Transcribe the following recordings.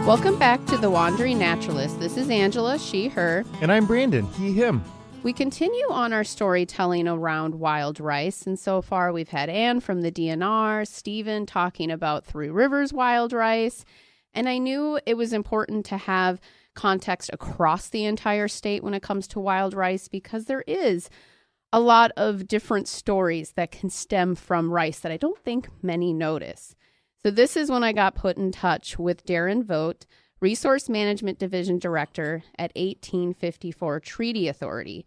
Welcome back to The Wandering Naturalist. This is Angela, she, her. And I'm Brandon, he, him. We continue on our storytelling around wild rice, and so far we've had Anne from the DNR, Stephen talking about Three Rivers wild rice, and I knew it was important to have context across the entire state when it comes to wild rice because there is a lot of different stories that can stem from rice that I don't think many notice. So this is when I got put in touch with Darren Vogt, Resource Management Division Director at 1854 Treaty Authority.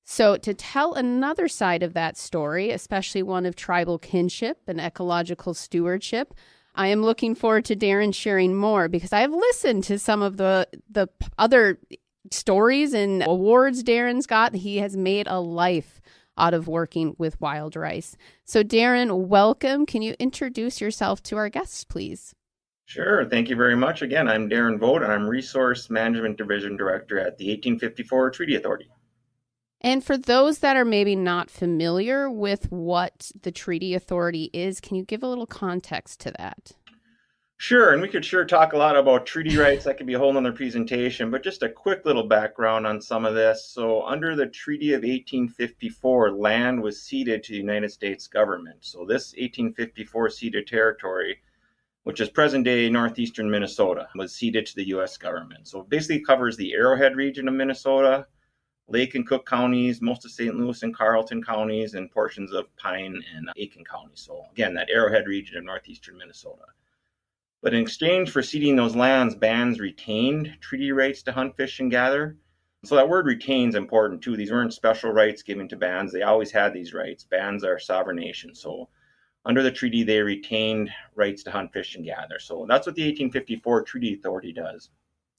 So to tell another side of that story, especially one of tribal kinship and ecological stewardship, I am looking forward to Darren sharing more because I have listened to some of the other stories and awards Darren's got. He has made a life out of working with wild rice. So Darren, welcome. Can you introduce yourself to our guests, please? Sure. Thank you very much. Again, I'm Darren Vogt, and I'm Resource Management Division Director at the 1854 Treaty Authority. And for those that are maybe not familiar with what the Treaty Authority is, can you give a little context to that? Sure, and we could talk a lot about treaty rights. That could be a whole nother presentation, but just a quick little background on some of this. So under the Treaty of 1854, land was ceded to the United States government. So this 1854 ceded territory, which is present-day northeastern Minnesota, was ceded to the U.S. government. So it basically covers the Arrowhead region of Minnesota, Lake and Cook counties, most of St. Louis and Carleton counties, and portions of Pine and Aiken counties. So again, that Arrowhead region of northeastern Minnesota. But in exchange for ceding those lands, bands retained treaty rights to hunt, fish, and gather. So that word retains important too. These weren't special rights given to bands. They always had these rights. Bands are sovereign nations. So under the treaty, they retained rights to hunt, fish, and gather. So that's what the 1854 Treaty Authority does.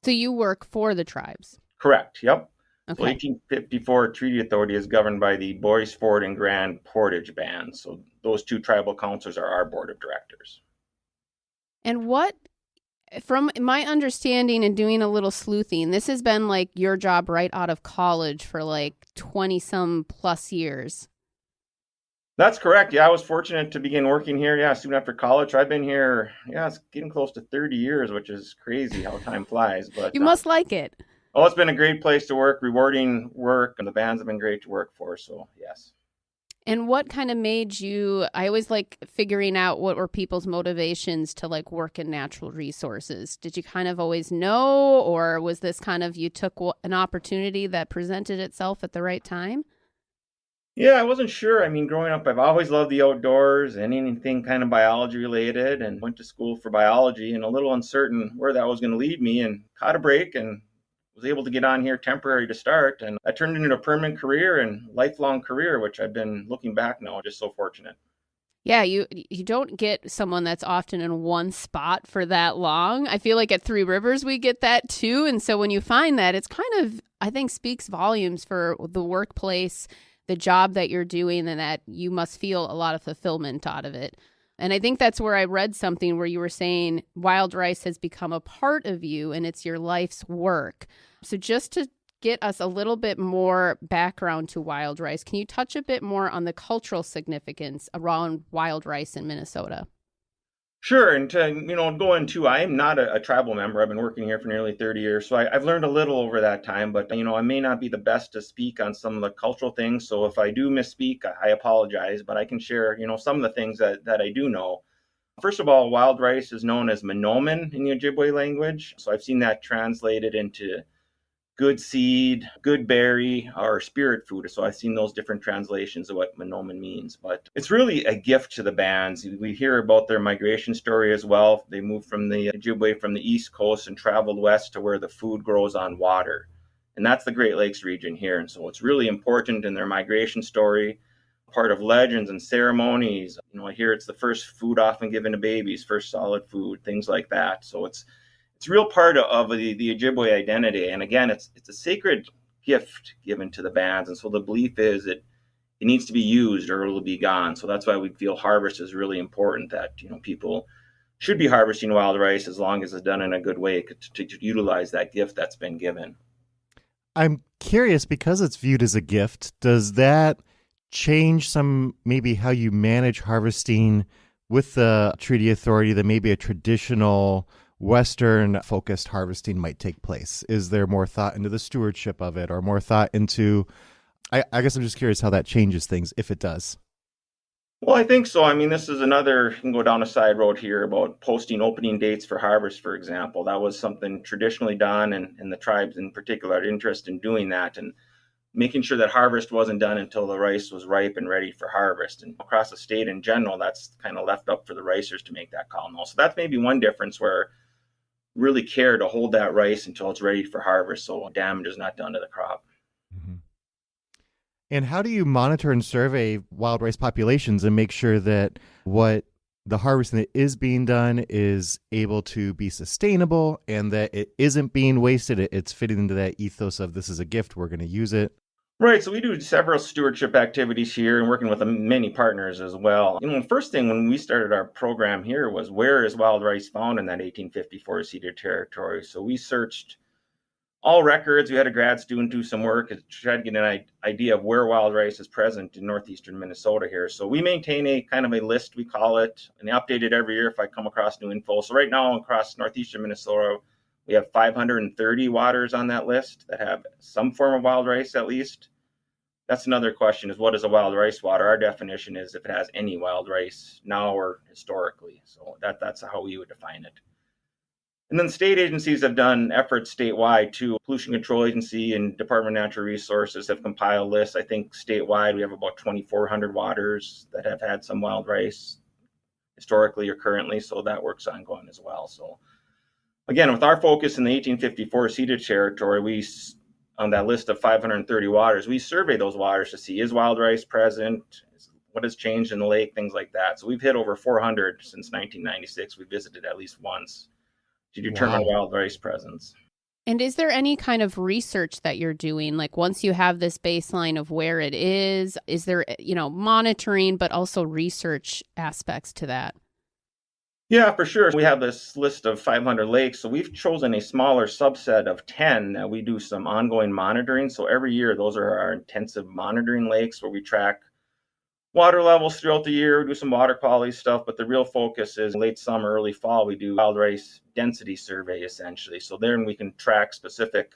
So you work for the tribes? Correct. Yep. Okay. So 1854 Treaty Authority is governed by the Boyce Ford and Grand Portage bands. So those two tribal councils are our board of directors. And what, from my understanding and doing a little sleuthing, this has been like your job right out of college for like 20-some plus years. That's correct. Yeah, I was fortunate to begin working here, soon after college. I've been here, it's getting close to 30 years, which is crazy how time flies. But you must like it. Oh, it's been a great place to work, rewarding work, and the bands have been great to work for, so yes. And what kind of made you, I always like figuring out what were people's motivations to like work in natural resources. Did you kind of always know, or was this kind of you took an opportunity that presented itself at the right time? Yeah, I wasn't sure. I mean, growing up, I've always loved the outdoors and anything kind of biology related, and went to school for biology and a little uncertain where that was going to lead me, and caught a break and was able to get on here temporary to start, and that turned into a permanent career and lifelong career, which I've been looking back now, just so fortunate. Yeah, you don't get someone that's often in one spot for that long. I feel like at Three Rivers we get that too, and so when you find that, it's kind of, I think, speaks volumes for the workplace, the job that you're doing, and that you must feel a lot of fulfillment out of it. And I think that's where I read something where you were saying wild rice has become a part of you and it's your life's work. So just to get us a little bit more background to wild rice, can you touch a bit more on the cultural significance around wild rice in Minnesota? Sure. And to, go into, I am not a tribal member. I've been working here for nearly 30 years. So I've learned a little over that time, but, I may not be the best to speak on some of the cultural things. So if I do misspeak, I apologize, but I can share, some of the things that I do know. First of all, wild rice is known as manoman in the Ojibwe language. So I've seen that translated into good seed, good berry, or spirit food. So I've seen those different translations of what manoman means. But it's really a gift to the bands. We hear about their migration story as well. They moved from the Ojibwe from the East Coast and traveled west to where the food grows on water. And that's the Great Lakes region here. And so it's really important in their migration story, part of legends and ceremonies. I hear it's the first food often given to babies, first solid food, things like that. So it's a real part of the Ojibwe identity. And again, it's a sacred gift given to the bands. And so the belief is that it needs to be used or it'll be gone. So that's why we feel harvest is really important, that, people should be harvesting wild rice as long as it's done in a good way to utilize that gift that's been given. I'm curious, because it's viewed as a gift, does that change some, maybe how you manage harvesting with the Treaty Authority than maybe a traditional Western focused harvesting might take place? Is there more thought into the stewardship of it, or more thought into, I guess I'm just curious how that changes things, if it does. Well, I think so. I mean, this is another, you can go down a side road here about posting opening dates for harvest, for example. That was something traditionally done, and the tribes in particular are interested in doing that and making sure that harvest wasn't done until the rice was ripe and ready for harvest. And across the state in general, that's kind of left up for the ricers to make that call now. So that's maybe one difference where really care to hold that rice until it's ready for harvest so damage is not done to the crop. Mm-hmm. And how do you monitor and survey wild rice populations and make sure that what the harvesting that is being done is able to be sustainable and that it isn't being wasted? It's fitting into that ethos of this is a gift, we're going to use it. Right, so we do several stewardship activities here and working with many partners as well. The first thing when we started our program here was where is wild rice found in that 1854 ceded territory? So we searched all records. We had a grad student do some work to try to get an idea of where wild rice is present in northeastern Minnesota here. So we maintain a kind of a list, we call it, and update it every year if I come across new info. So right now across northeastern Minnesota, we have 530 waters on that list that have some form of wild rice at least. That's another question, is what is a wild rice water? Our definition is if it has any wild rice now or historically. So that's how we would define it. And then state agencies have done efforts statewide too. Pollution Control Agency and Department of Natural Resources have compiled lists. I think statewide we have about 2,400 waters that have had some wild rice historically or currently. So that work's ongoing as well. So again, with our focus in the 1854 ceded territory, we on that list of 530 waters, we survey those waters to see is wild rice present, what has changed in the lake, things like that. So we've hit over 400 since 1996. We visited at least once to determine wild rice presence. And is there any kind of research that you're doing? Like once you have this baseline of where it is there, monitoring, but also research aspects to that? Yeah, for sure. We have this list of 500 lakes. So we've chosen a smaller subset of 10 that we do some ongoing monitoring. So every year, those are our intensive monitoring lakes where we track water levels throughout the year, do some water quality stuff, but the real focus is late summer, early fall, we do wild rice density survey essentially. So then we can track specific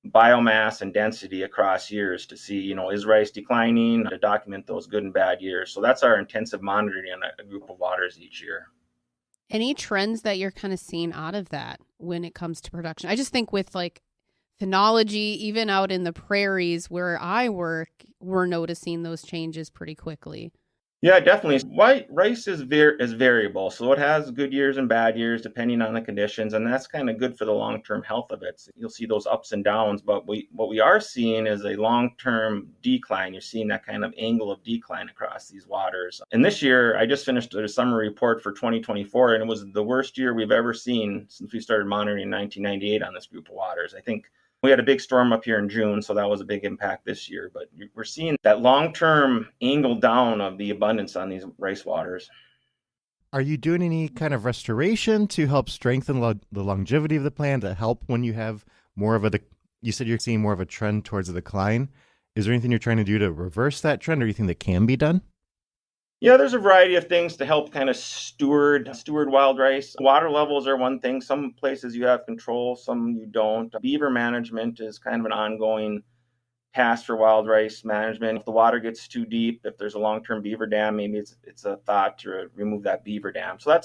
biomass and density across years to see, is rice declining, to document those good and bad years. So that's our intensive monitoring on a group of waters each year. Any trends that you're kind of seeing out of that when it comes to production? I just think with like phenology, even out in the prairies where I work, we're noticing those changes pretty quickly. Yeah, definitely. White rice is variable, so it has good years and bad years depending on the conditions, and that's kind of good for the long-term health of it. So you'll see those ups and downs, but what we are seeing is a long-term decline. You're seeing that kind of angle of decline across these waters. And this year, I just finished a summary report for 2024, and it was the worst year we've ever seen since we started monitoring in 1998 on this group of waters. I think we had a big storm up here in June, so that was a big impact this year. But we're seeing that long-term angle down of the abundance on these rice waters. Are you doing any kind of restoration to help strengthen the longevity of the plant, to help when you have more of you said you're seeing more of a trend towards a decline? Is there anything you're trying to do to reverse that trend, or anything that can be done? Yeah, there's a variety of things to help kind of steward wild rice. Water levels are one thing. Some places you have control, some you don't. Beaver management is kind of an ongoing task for wild rice management. If the water gets too deep, if there's a long-term beaver dam, maybe it's a thought to remove that beaver dam. So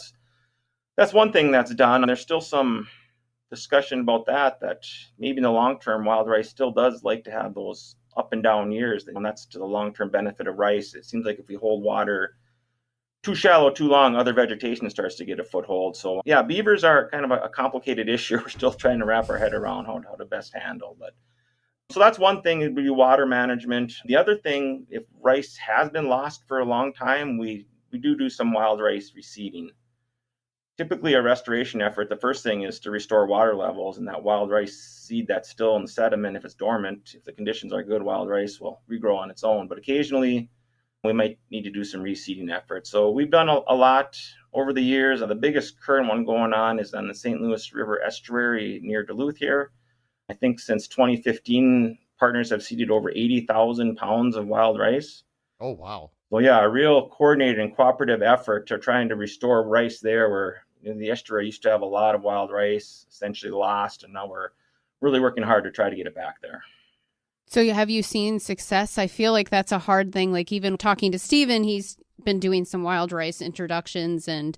that's one thing that's done. There's still some discussion about that maybe in the long term, wild rice still does like to have those up and down years, and that's to the long-term benefit of rice. It seems like if we hold water too shallow, too long, other vegetation starts to get a foothold. So yeah, beavers are kind of a complicated issue. We're still trying to wrap our head around how to best handle. But so that's one thing, would be water management. The other thing, if rice has been lost for a long time, we do some wild rice reseeding. Typically a restoration effort, the first thing is to restore water levels, and that wild rice seed that's still in the sediment, if it's dormant, if the conditions are good, wild rice will regrow on its own. But occasionally we might need to do some reseeding efforts. So we've done a lot over the years. The biggest current one going on is on the St. Louis River estuary near Duluth here. I think since 2015, partners have seeded over 80,000 pounds of wild rice. Oh, wow. Well, yeah, a real coordinated and cooperative effort to trying to restore rice there where The estuary used to have a lot of wild rice, essentially lost, and now we're really working hard to try to get it back there. So have you seen success? I feel like that's a hard thing. Like even talking to Steven, he's been doing some wild rice introductions and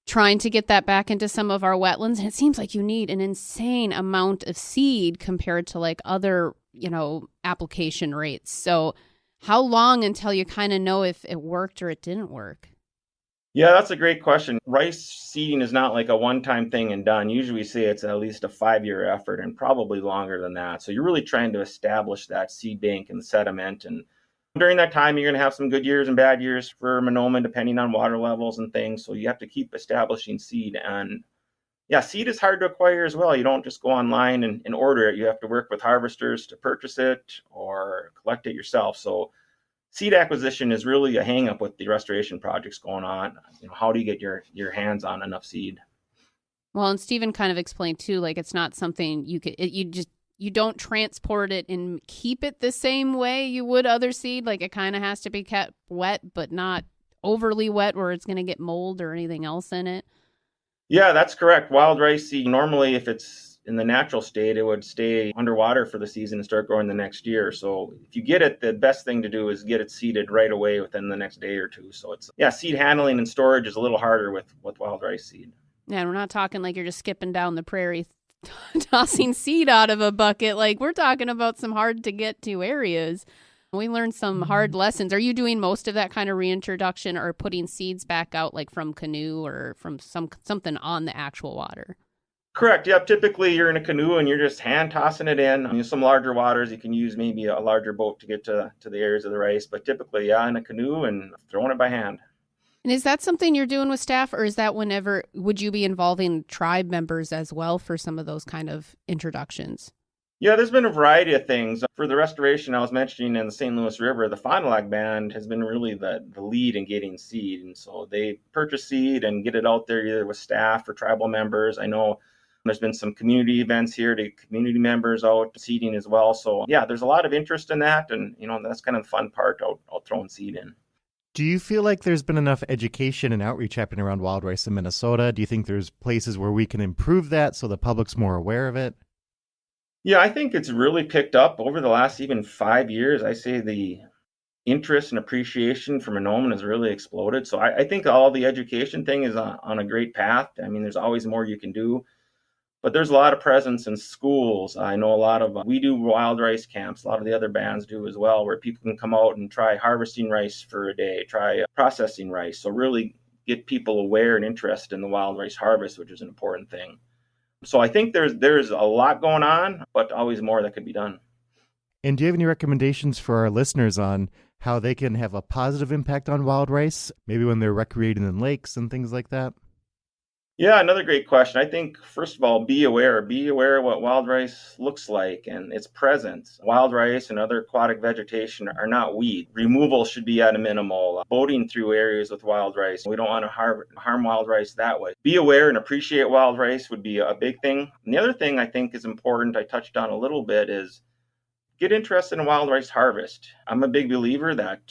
trying to get that back into some of our wetlands. And it seems like you need an insane amount of seed compared to like other, application rates. So how long until you kind of know if it worked or it didn't work? Yeah, that's a great question. Rice seeding is not like a one-time thing and done. Usually we say it's at least a 5-year effort and probably longer than that. So you're really trying to establish that seed bank and the sediment. And during that time, you're going to have some good years and bad years for Monoma, depending on water levels and things. So you have to keep establishing seed. And yeah, seed is hard to acquire as well. You don't just go online and order it. You have to work with harvesters to purchase it or collect it yourself. So seed acquisition is really a hang up with the restoration projects going on. How do you get your hands on enough seed? Well, and Stephen kind of explained too, like it's not something you don't transport it and keep it the same way you would other seed. Like it kind of has to be kept wet, but not overly wet where it's going to get mold or anything else in it. Yeah, that's correct. Wild rice seed, normally if it's in the natural state, it would stay underwater for the season and start growing the next year. So if you get it, the best thing to do is get it seeded right away within the next day or two. So seed handling and storage is a little harder with wild rice seed. Yeah, we're not talking like you're just skipping down the prairie tossing seed out of a bucket. Like we're talking about some hard to get to areas. We learned some hard lessons. Are you doing most of that kind of reintroduction or putting seeds back out like from canoe or from something on the actual water? Correct. Yep. Typically, you're in a canoe and you're just hand tossing it in. Some larger waters, you can use maybe a larger boat to get to the areas of the rice. But typically, in a canoe and throwing it by hand. And is that something you're doing with staff, or is that would you be involving tribe members as well for some of those kind of introductions? Yeah, there's been a variety of things. For the restoration I was mentioning in the St. Louis River, the Fond du Lac Band has been really the lead in getting seed. And so they purchase seed and get it out there either with staff or tribal members. I know there's been some community events here to get community members out seeding as well. So yeah, there's a lot of interest in that. And, that's kind of the fun part, out throwing seed in. Do you feel like there's been enough education and outreach happening around wild rice in Minnesota? Do you think there's places where we can improve that so the public's more aware of it? Yeah, I think it's really picked up over the last even 5 years. I say the interest and appreciation for Monoma has really exploded. So I think all the education thing is on a great path. I mean, there's always more you can do, but there's a lot of presence in schools. I know we do wild rice camps. A lot of the other bands do as well, where people can come out and try harvesting rice for a day, try processing rice. So really get people aware and interested in the wild rice harvest, which is an important thing. So I think there's a lot going on, but always more that could be done. And do you have any recommendations for our listeners on how they can have a positive impact on wild rice, maybe when they're recreating in lakes and things like that? Yeah, another great question. I think, first of all, be aware of what wild rice looks like and its presence. Wild rice and other aquatic vegetation are not weed. Removal should be at a minimal. Boating through areas with wild rice, we don't want to harm wild rice that way. Be aware and appreciate wild rice would be a big thing. And the other thing I think is important, I touched on a little bit, is get interested in wild rice harvest. I'm a big believer that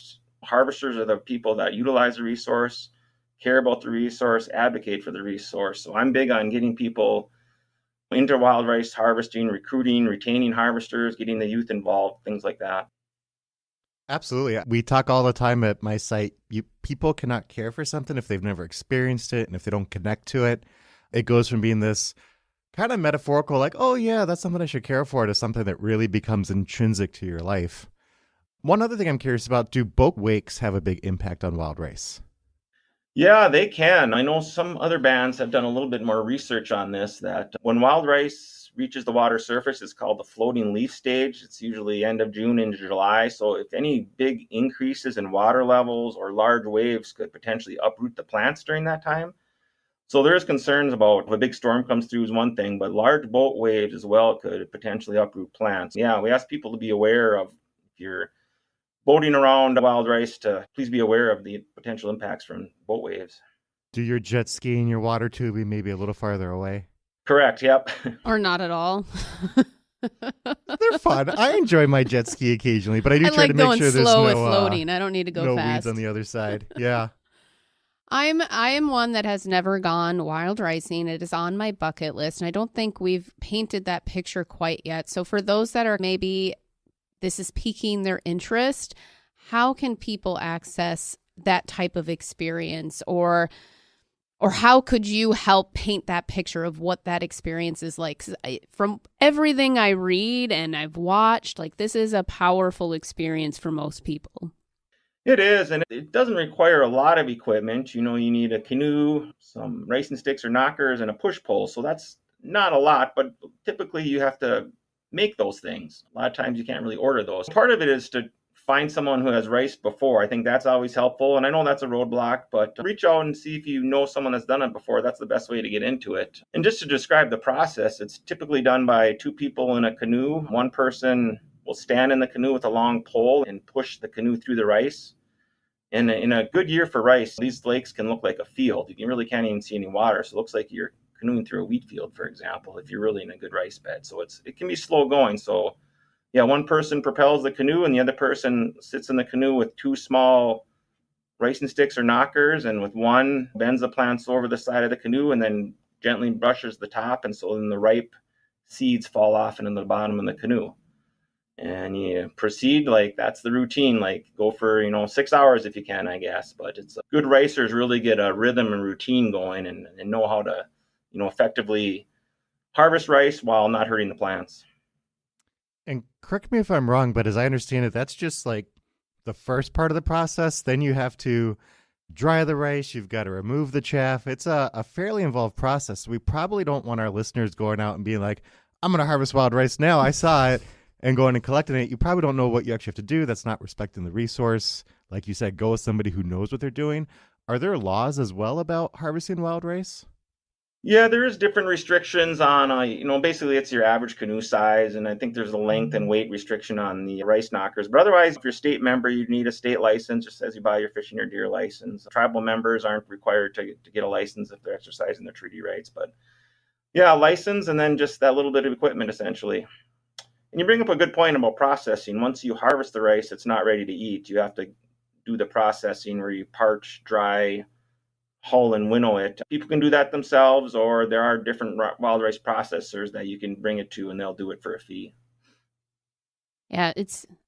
harvesters are the people that utilize the resource, care about the resource, advocate for the resource. So I'm big on getting people into wild rice harvesting, recruiting, retaining harvesters, getting the youth involved, things like that. Absolutely. We talk all the time at my site. People cannot care for something if they've never experienced it and if they don't connect to it. It goes from being this kind of metaphorical, like, oh yeah, that's something I should care for, to something that really becomes intrinsic to your life. One other thing I'm curious about, do boat wakes have a big impact on wild rice? Yeah, they can. I know some other bands have done a little bit more research on this, that when wild rice reaches the water surface, it's called the floating leaf stage. It's usually end of June into July. So if any big increases in water levels or large waves could potentially uproot the plants during that time. So there's concerns about if a big storm comes through is one thing, but large boat waves as well could potentially uproot plants. Yeah, we ask people to be aware of, if you're boating around wild rice, to please be aware of the potential impacts from boat waves. Do your jet ski and your water tubing maybe a little farther away? Correct, yep. Or not at all. They're fun. I enjoy my jet ski occasionally, but I do try like to make sure there's slow no with floating. I don't need to go no fast. weeds on the other side. Yeah. I am one that has never gone wild ricing. It is on my bucket list, and I don't think we've painted that picture quite yet. So for those that are maybe this is piquing their interest, how can people access that type of experience, or how could you help paint that picture of what that experience is like? 'Cause from everything I read and I've watched, like, this is a powerful experience for most people. It is, and it doesn't require a lot of equipment. You need a canoe, some racing sticks or knockers, and a push pole. So that's not a lot, but typically you have to make those things. A lot of times you can't really order those. Part of it is to find someone who has raced before. I think that's always helpful, and I know that's a roadblock, but reach out and see if you know someone that's done it before. That's the best way to get into it. And just to describe the process, it's typically done by two people in a canoe. One person will stand in the canoe with a long pole and push the canoe through the rice. And in a good year for rice, these lakes can look like a field. You really can't even see any water. So it looks like you're canoeing through a wheat field, for example, if you're really in a good rice bed. So it can be slow going. So yeah, one person propels the canoe and the other person sits in the canoe with two small racing sticks or knockers, and with one bends the plants over the side of the canoe and then gently brushes the top. And so then the ripe seeds fall off into the bottom of the canoe. And you proceed, like that's the routine, like go for 6 hours if you can, I guess. But it's good racers really get a rhythm and routine going and know how to effectively harvest rice while not hurting the plants. And correct me if I'm wrong, but as I understand it, that's just like the first part of the process. Then you have to dry the rice, you've got to remove the chaff. It's a fairly involved process. We probably don't want our listeners going out and being like, I'm going to harvest wild rice now, I saw it, and going and collecting it. You probably don't know what you actually have to do. That's not respecting the resource. Like you said, go with somebody who knows what they're doing. Are there laws as well about harvesting wild rice? Yeah, there is different restrictions on, basically it's your average canoe size. And I think there's a length and weight restriction on the rice knockers. But otherwise, if you're a state member, you need a state license, just as you buy your fishing or deer license. Tribal members aren't required to get a license if they're exercising their treaty rights. But yeah, a license and then just that little bit of equipment, essentially. And you bring up a good point about processing. Once you harvest the rice, it's not ready to eat. You have to do the processing where you parch, dry, hull, and winnow it. People can do that themselves, or there are different wild rice processors that you can bring it to, and they'll do it for a fee. Yeah,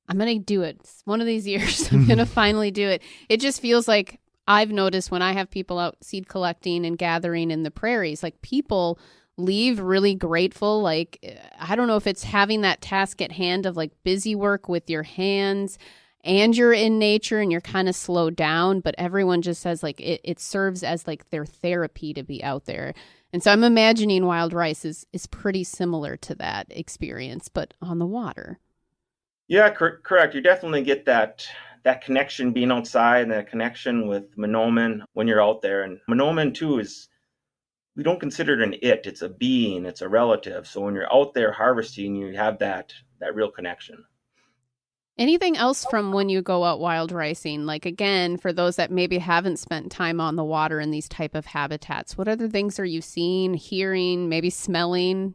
I'm going to do it. It's one of these years. I'm going to finally do it. It just feels like I've noticed when I have people out seed collecting and gathering in the prairies, like people leave really grateful. Like, I don't know if it's having that task at hand of like busy work with your hands and you're in nature and you're kind of slowed down, but everyone just says like it serves as like their therapy to be out there. And so I'm imagining wild rice is pretty similar to that experience, but on the water. Yeah, correct. You definitely get that connection being outside and that connection with Monoman when you're out there. And Monoman too we don't consider it an it's a being, it's a relative. So when you're out there harvesting, you have that real connection. Anything else from when you go out wild ricing? Like, again, for those that maybe haven't spent time on the water in these type of habitats, what other things are you seeing, hearing, maybe smelling?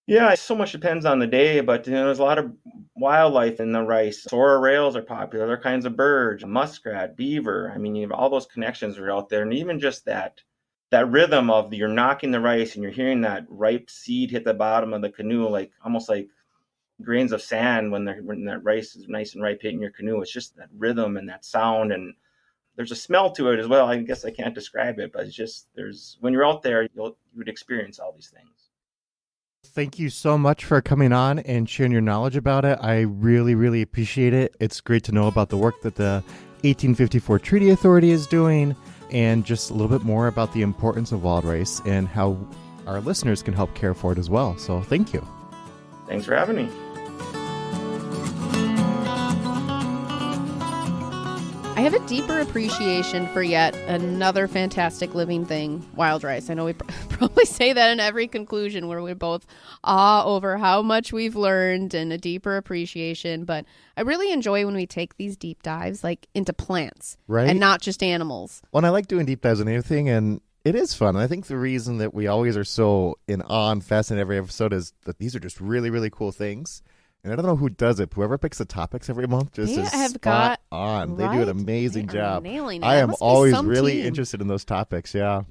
Yeah, so much depends on the day, but there's a lot of wildlife in the rice. Sora rails are popular, other kinds of birds, muskrat, beaver. I mean, you have all those connections are out there, and even just that rhythm of you're knocking the rice and you're hearing that ripe seed hit the bottom of the canoe, like almost like grains of sand when that rice is nice and ripe hitting your canoe. It's just that rhythm and that sound, and there's a smell to it as well. I guess I can't describe it, but it's just when you're out there, you would experience all these things. Thank you so much for coming on and sharing your knowledge about it. I really, really appreciate it. It's great to know about the work that the 1854 Treaty Authority is doing, and just a little bit more about the importance of wild rice and how our listeners can help care for it as well. So thank you. Thanks for having me. I have a deeper appreciation for yet another fantastic living thing, wild rice. I know we probably say that in every conclusion where we're both awe over how much we've learned and a deeper appreciation. But I really enjoy when we take these deep dives like into plants, right, and not just animals. Well, and I like doing deep dives on anything, and it is fun. And I think the reason that we always are so in awe and fascinated every episode is that these are just really, really cool things. And I don't know who does it. Whoever picks the topics every month just is spot on. They do an amazing job. Nailing it. I am always really interested in those topics. Yeah.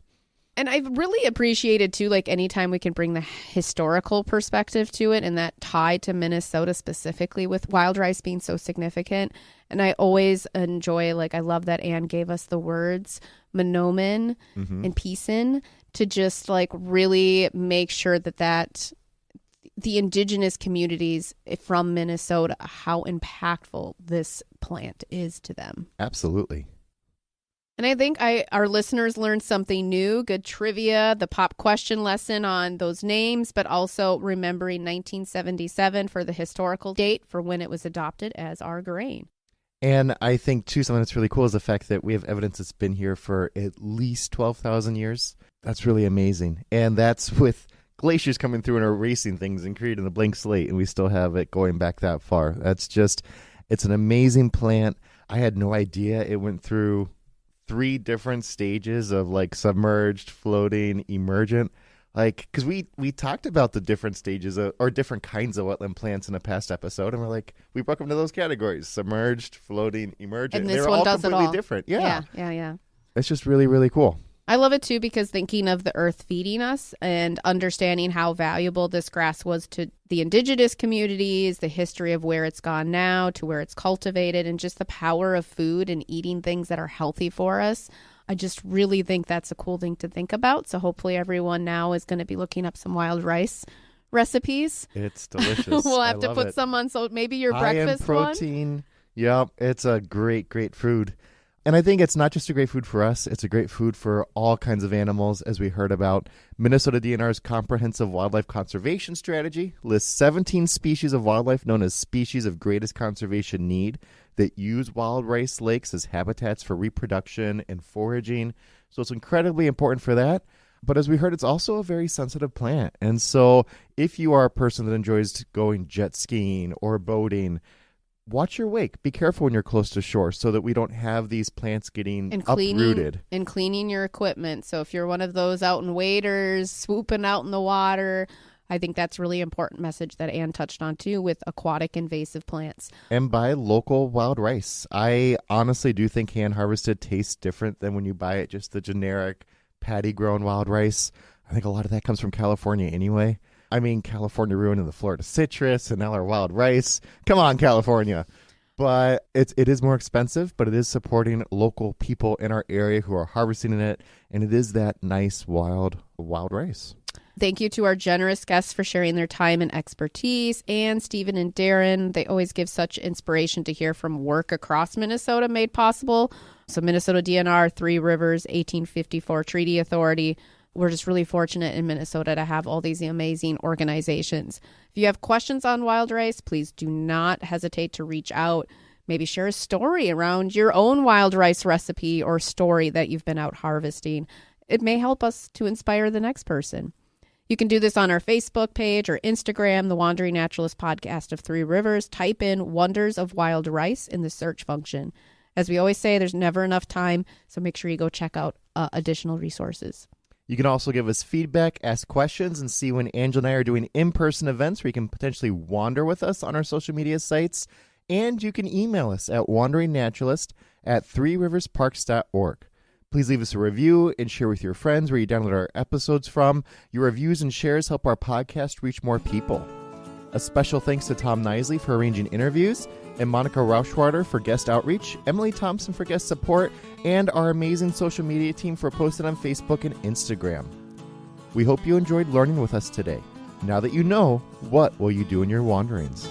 And I've really appreciated, too, like anytime we can bring the historical perspective to it and that tie to Minnesota specifically with wild rice being so significant. And I always enjoy, like, I love that Anne gave us the words Monoman and Peason to just, like, really make sure that the indigenous communities from Minnesota, how impactful this plant is to them. Absolutely. And I think our listeners learned something new, good trivia, the pop question lesson on those names, but also remembering 1977 for the historical date for when it was adopted as our grain. And I think, too, something that's really cool is the fact that we have evidence that's been here for at least 12,000 years. That's really amazing. And that's with glaciers coming through and erasing things and creating a blank slate, and we still have it going back that far. It's an amazing plant. I had no idea it went through 3 different stages of like submerged, floating, emergent. Like, because we talked about the different stages or different kinds of wetland plants in a past episode, and we're like, we broke them into those categories: submerged, floating, emergent. And this they're one all does completely it all. different. Yeah. It's just really, really cool. I love it, too, because thinking of the earth feeding us and understanding how valuable this grass was to the indigenous communities, the history of where it's gone now to where it's cultivated, and just the power of food and eating things that are healthy for us. I just really think that's a cool thing to think about. So hopefully everyone now is going to be looking up some wild rice recipes. It's delicious. We'll have to put some on. So maybe your breakfast high in protein. Yep. It's a great, great food. And I think it's not just a great food for us, it's a great food for all kinds of animals, as we heard about. Minnesota DNR's comprehensive wildlife conservation strategy lists 17 species of wildlife known as species of greatest conservation need that use wild rice lakes as habitats for reproduction and foraging. So it's incredibly important for that. But as we heard, it's also a very sensitive plant. And so if you are a person that enjoys going jet skiing or boating, watch your wake. Be careful when you're close to shore so that we don't have these plants getting uprooted. And cleaning your equipment. So if you're one of those out in waders, swooping out in the water, I think that's a really important message that Anne touched on too with aquatic invasive plants. And buy local wild rice. I honestly do think hand harvested tastes different than when you buy it just the generic paddy grown wild rice. I think a lot of that comes from California anyway. I mean, California ruining the Florida citrus and now our wild rice. Come on, California. But it is more expensive, but it is supporting local people in our area who are harvesting it. And it is that nice wild rice. Thank you to our generous guests for sharing their time and expertise. Anne, Stephen, and Darren, they always give such inspiration to hear from work across Minnesota made possible. So Minnesota DNR, Three Rivers, 1854 Treaty Authority. We're just really fortunate in Minnesota to have all these amazing organizations. If you have questions on wild rice, please do not hesitate to reach out. Maybe share a story around your own wild rice recipe or story that you've been out harvesting. It may help us to inspire the next person. You can do this on our Facebook page or Instagram, the Wandering Naturalist Podcast of Three Rivers. Type in Wonders of Wild Rice in the search function. As we always say, there's never enough time, so make sure you go check out additional resources. You can also give us feedback, ask questions, and see when Angela and I are doing in-person events where you can potentially wander with us on our social media sites. And you can email us at wanderingnaturalist@threeriversparks.org. Please leave us a review and share with your friends where you download our episodes from. Your reviews and shares help our podcast reach more people. A special thanks to Tom Knisley for arranging interviews, and Monica Rauschwater for guest outreach, Emily Thompson for guest support, and our amazing social media team for posting on Facebook and Instagram. We hope you enjoyed learning with us today. Now that you know, what will you do in your wanderings?